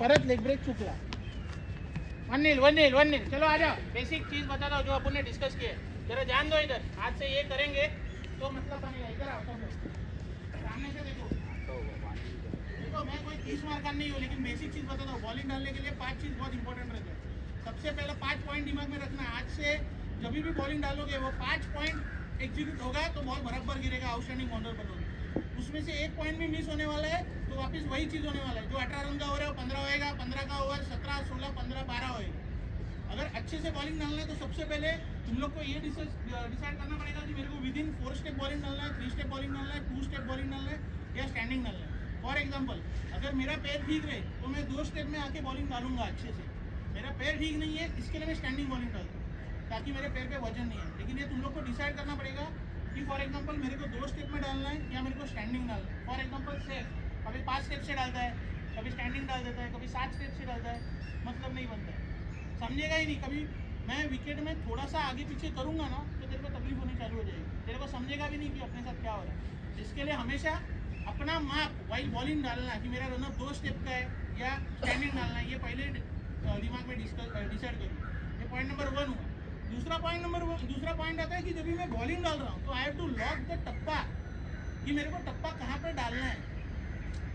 परत leg break चुकला. 1-0. चलो आ जाओ. बेसिक चीज बताता हूँ जो अपन ने डिस्कस किए. जरा ध्यान दो इधर. आज से ये करेंगे तो मतलब बनेगा. इधर आओ सब लोग. सामने से देखो. देखो मैं कोई 30 मार्क का नहीं हूँ, लेकिन बेसिक चीज बताता हूँ. बॉलिंग डालने के लिए 5 चीज बहुत इंपॉर्टेंट रहता है. सबसे पहले 5 पॉइंट दिमाग में रखना. आज से जब भी बॉलिंग डालोगे वो 5 पॉइंट एग्जीक्यूट होगा तो बॉल बराबर गिरेगा. आउटस्टैंडिंग बॉलर बनोगे. उसमें से एक पॉइंट भी मिस होने वाला है तो वापस वही चीज होने वाला है. जो 18 रन का ओवर है वो 15 होएगा. 15 का ओवर 17, 16, 15, 12 होएगा. अगर अच्छे से बॉलिंग डालना है तो सबसे पहले तुम लोग को ये डिसाइड करना पड़ेगा कि मेरे को विद इन 4 स्टेप बॉलिंग डालना है, 3 स्टेप बॉलिंग डालना है, 2 स्टेप बॉलिंग डालना है या स्टैंडिंग डालना है. फॉर एग्जाम्पल अगर मेरा पैर ठीक रहे तो मैं 2 स्टेप में आके बॉलिंग डालूंगा अच्छे से. मेरा पैर ठीक नहीं है इसके लिए मैं स्टैंडिंग बॉलिंग डालता हूँ ताकि मेरे पैर पे वजन नहीं है. लेकिन ये तुम लोग को डिसाइड करना पड़ेगा कि फॉर एग्जांपल मेरे को 2 स्टेप में डालना है या मेरे को स्टैंडिंग डालना है. फॉर एग्जांपल से कभी 5 स्टेप से डालता है, कभी स्टैंडिंग डाल देता है, कभी 7 स्टेप से डालता है. मतलब नहीं बनता है. समझेगा ही नहीं. कभी मैं विकेट में थोड़ा सा आगे पीछे करूंगा ना तो तेरे को तकलीफ होनी चालू हो जाएगी. तेरे को समझेगा भी नहीं कि अपने साथ क्या हो रहा है. इसके लिए हमेशा अपना मार्क वाइल बॉलिंग डालना कि मेरा रनअप 2 स्टेप का है या स्टैंडिंग डालना है. ये पहले दिमाग में डिसाइड करूँ. ये पॉइंट नंबर 1 हुआ. दूसरा पॉइंट आता है कि जब भी मैं बॉलिंग डाल रहा हूँ तो I have to lock the टप्पा कि मेरे को टप्पा कहाँ पे डालना है.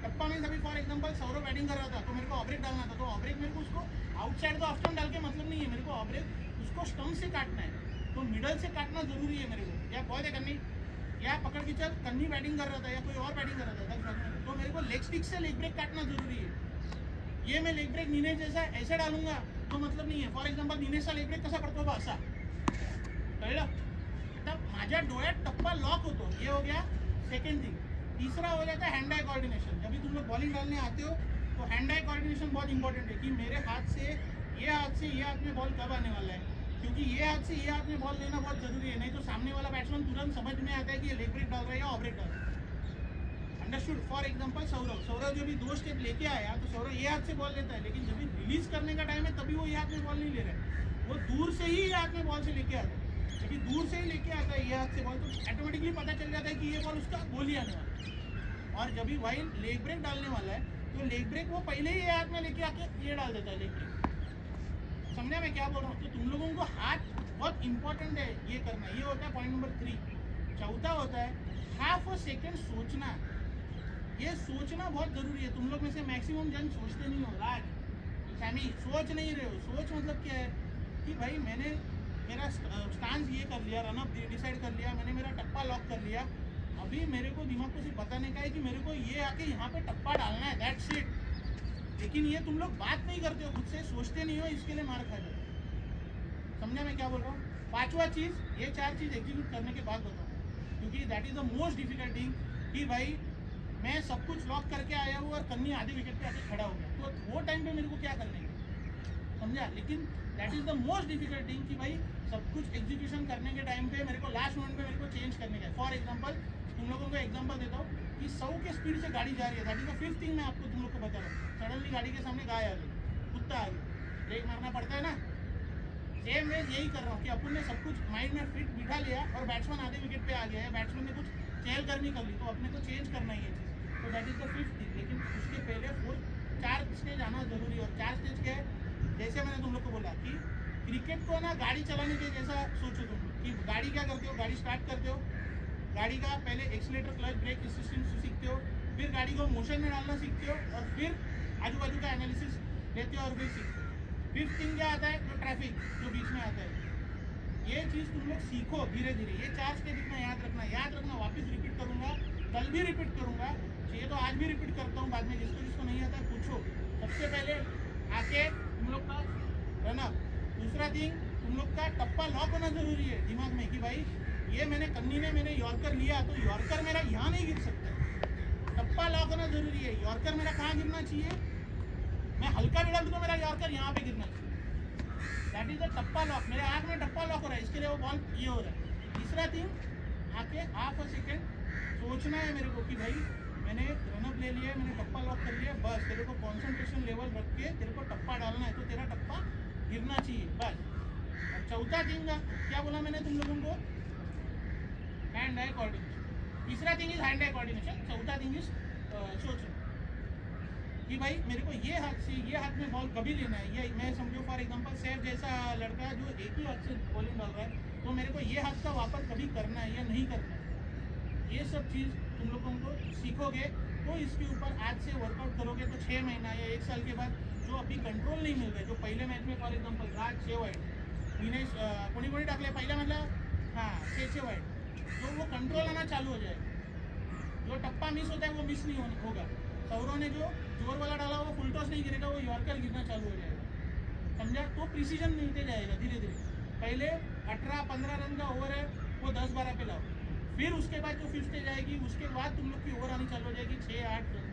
टप्पा में अभी फॉर एग्जांपल सौरव बैटिंग कर रहा था तो मेरे को ऑफ ब्रेक डालना था. तो ऑफ ब्रेक मेरे को उसको आउटसाइड तो ऑफ स्टंप डाल के मतलब नहीं है. मेरे को ऑफ ब्रेक उसको स्टंप से काटना है. तो मिडल से काटना जरूरी है मेरे को. या बॉल है कन्नी या पकड़ के चल. कन्नी बैटिंग कर रहा था या कोई और बैटिंग कर रहा था तो मेरे को लेग स्टिक से लेग ब्रेक काटना जरूरी है. ये मैं लेग ब्रेक नीने जैसा ऐसे डालूंगा तो मतलब नहीं है. फॉर एक्झाम्पल नीनेचा लेग ब्रेक कसा पडतो बा असा कळलं. तब माझ्या डोळ्यात टप्पा लॉक होतो. ये हो गया सेकंड थिंग. तीसरा हो जाता है हैंड आई कोऑर्डिनेशन. जब भी तुम लोग बॉलिंग डालने आते हो तो हैंड आई कोऑर्डिनेशन बहुत इंपॉर्टेंट है कि मेरे हाथ से ये हाथ में बॉल कब आने वाला है. क्योंकि ये हाथ से ये हाथ में बॉल लेना बहुत जरूरी है. नहीं तो सामने वाला बैट्समैन तुरंत समझ में आता है कि ये लेग ब्रेक डाल रहा है या ऑफ ब्रेक डाल रहा है. अंडरस्टूड. फॉर एग्जांपल सौरव जो भी 2 स्टेप लेके आया तो सौरव ये हाथ से बॉल लेता है. लेकिन जब भी रिलीज करने का टाइम है तभी वो ये हाथ में बॉल नहीं ले रहा है. वो दूर से ही ये हाथ में बॉल से लेके आता है. जब भी दूर से ही लेके आता है ये हाथ से बॉल तो ऑटोमेटिकली पता चल जाता है कि ये बॉल उसका गोल ही आने वाला है. और जब भी भाई लेग ब्रेक डालने वाला है तो लेग ब्रेक वो पहले ही ये हाथ में लेके आके ये डाल देता है लेग ब्रेक. समझा मैं क्या बोल रहा हूँ. तो तुम लोगों को हाथ बहुत इंपॉर्टेंट है ये करना. ये होता है पॉइंट नंबर 3. चौथा होता है हाफ अ सेकेंड सोचना. ये सोचना बहुत जरूरी है. तुम लोग में से मैक्सिमम जन सोचते नहीं हो. राज सैमी सोच नहीं रहे हो. सोच मतलब क्या है कि भाई मैंने मेरा स्टांस ये कर लिया, रनअप डिसाइड कर लिया, मैंने मेरा टप्पा लॉक कर लिया. अभी मेरे को दिमाग को सिर्फ बताने का है कि मेरे को ये आके यहाँ पे टप्पा डालना है. That's it. लेकिन ये तुम लोग बात नहीं करते हो, खुद से सोचते नहीं हो. इसके लिए मार खा जाते. समझा मैं क्या बोल रहा हूँ. 5वां चीज़ ये 4 चीज़ एग्जीक्यूट करने के बाद बताऊँ क्योंकि that is the most difficult thing कि भाई मैं सब कुछ लॉक करके आया हूँ और कन्नी आधे विकेट पे आके खड़ा हो गया तो वो टाइम पे मेरे को क्या करने का. समझा. लेकिन that is the most difficult thing कि भाई सब कुछ एग्जीक्यूशन करने के टाइम पे मेरे को लास्ट मोमेंट पे मेरे को चेंज करने का है. फॉर एग्जांपल तुम लोगों को एग्जांपल देता हूँ कि 100 के स्पीड से गाड़ी जा रही है. That is the 5th thing मैं आपको तुम लोग को बता रहा हूँ. सडनली गाड़ी के सामने गाय आ गई, कुत्ता आ गया, ब्रेक मारना पड़ता है ना. सेम वे यही कर रहा हूँ कि अपन ने सब कुछ माइंड में फिट बिठा लिया और बैट्समैन आधे विकेट पे आ गया है. बैट्समैन ने कुछ चहलकदमी कर ली तो अपने को चेंज करना ही है चीज़. तो that is the 5th thing. लेकिन उसके पहले 4 स्टेज आना जरूरी है. और 4 स्टेज क्या है जैसे मैंने तुम लोग को बोला कि क्रिकेट को ना गाड़ी चलाने के जैसा सोचो तुम कि गाड़ी क्या करते हो. गाड़ी स्टार्ट करते हो, गाड़ी का पहले एक्सीलेटर क्लच ब्रेक सिस्टम सीखते हो, फिर गाड़ी को मोशन में डालना सीखते हो और फिर आजू बाजू का एनालिसिस लेते हो और फिर सीखते हो. 5th थिंग क्या आता है जो ट्रैफिक जो बीच में आता है. ये चीज़ तुम लोग सीखो धीरे धीरे. ये 4 स्टेप इतना याद रखना. वापस रिपीट करूँगा, कल भी रिपीट करूँगा, चाहिए तो आज भी रिपीट करता हूँ. बाद में जिसको नहीं आता है पूछो. सबसे पहले आके तुम लोग का रनअप. दूसरा थिंग तुम लोग का टप्पा लॉक होना जरूरी है दिमाग में कि भाई ये मैंने यॉर्कर लिया तो यॉर्कर मेरा यहाँ नहीं गिर सकता. टप्पा लॉक होना जरूरी है. यॉर्कर मेरा कहाँ गिरना चाहिए. मैं हल्का भी डाल दूँ तो मेरा यॉर्कर यहाँ पे गिरना चाहिए. That is the tappa lock. मेरे आँख में टप्पा लॉक हो रहा है इसके लिए वो बॉल ये हो रहा है. तीसरा थिंग आके हाफ अ सेकेंड सोचना है मेरे को कि भाई मैंने रनअप ले लिया है, मैंने टप्पा लॉक कर लिया. बस तेरे को कॉन्सेंट्रेशन लेवल रख के तेरे को टप्पा डालना है तो तेरा टप्पा गिरना चाहिए बस. और चौथा थिंग क्या बोला मैंने तुम लोगों को हैंड आई कोऑर्डिनेशन. तीसरा thing is hand eye coordination. चौथा थिंग इज सोचना कि भाई मेरे को ये हाथ बॉल कभी लेना है, ये मैं समझो फॉर एग्जांपल सैफ जैसा लड़का जो एक ही हाथ से बॉलिंग डाल रहा है, तो मेरे को ये हाथ का वापस कभी करना है या नहीं करना है, ये सब चीज़ तुम लोगों को सीखोगे तो इसके ऊपर आज से वर्कआउट करोगे तो 6 महीना या 1 साल के बाद जो अभी कंट्रोल नहीं मिल रहा है, जो पहले मैच में for example Raj 6 white Dinesh कोणी टाकले पहिल्या म्हटलं हां 6 वाईट, तो वो कंट्रोल आना चालू हो जाएगा, जो टप्पा मिस होता है वो मिस नहीं होगा, सौरव ने जो जोर वाला डाला वो फुल टॉस नहीं गिरेगा, वो यॉर्कर गिरना चालू हो जाएगा, समझा। तो प्रिसीजन मिलते जाएगा धीरे धीरे, पहले 18-15 रन का ओवर है वो 10-12 पे लाओ, फिर उसके बाद जो फिफ्थ स्टेज आएगी उसके बाद तुम लोग की ओवर आनी चालू हो जाएगी 6-8 रन,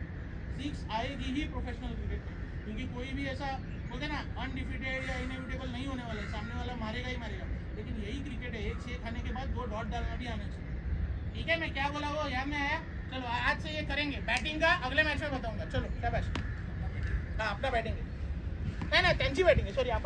6 आएगी ही प्रोफेशनल क्रिकेट में, क्योंकि कोई भी ऐसा बोलते ना अनडिफिटेड या इनएविटेबल नहीं होने वाला है, सामने वाला मारेगा ही मारेगा, लेकिन यही क्रिकेट है, 1-6 खाने के बाद 2 डॉट डालना भी आना चाहिए। ठीक है, मैं क्या बोला वो याद में आया। चलो आज से ये करेंगे, बैटिंग का अगले मैच में बताऊंगा। चलो शाबाश। हाँ अपना बैटिंग है, नहीं त्यांची बैटिंग है, सॉरी।